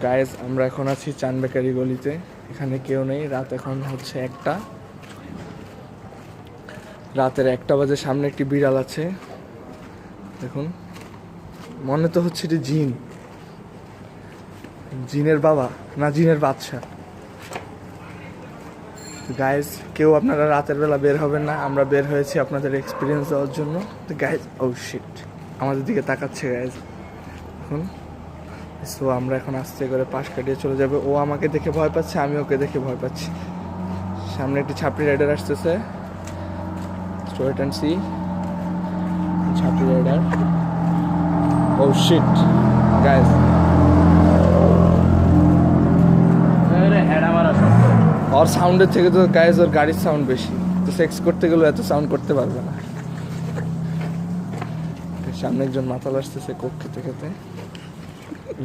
Guys আমরা এখন আছি চান বেকারি গলিতে। এখানে কেউ নেই, রাত এখন হচ্ছে 1টা, রাতের 1টা বাজে। সামনে একটি বিড়াল আছে, দেখুন, মনে তো হচ্ছে এটি জিন, জিনের বাবা না জিনের বাচ্চা। গাইজ কেউ আপনারা রাতের বেলা বের হবেন না, আমরা বের হয়েছি আপনাদের এক্সপিরিয়েন্স দেওয়ার জন্য। তো গাইজ, ও শিট, আমাদের দিকে তাকাচ্ছে গাইজ এখন। সো আমরা এখন আস্তে করে পাশ কাটিয়ে চলে যাবে। ও আমাকে দেখে ভয় পাচ্ছে, আমি ওকে দেখে ভয় পাচ্ছি। সামনে একটি ছাপড়ি রাইডার আসতেছে, ওয়েট অ্যান্ড সি। ছাপড়ি রাইডার, ও শিট গাইজ, ওর সাউন্ডের থেকে তো গাইজ ওর গাড়ির সাউন্ড বেশি, তো সেক্স করতে গেলেও এত সাউন্ড করতে পারবে না। সামনে একজন মাতাল আসতেছে কোক খেতে খেতে।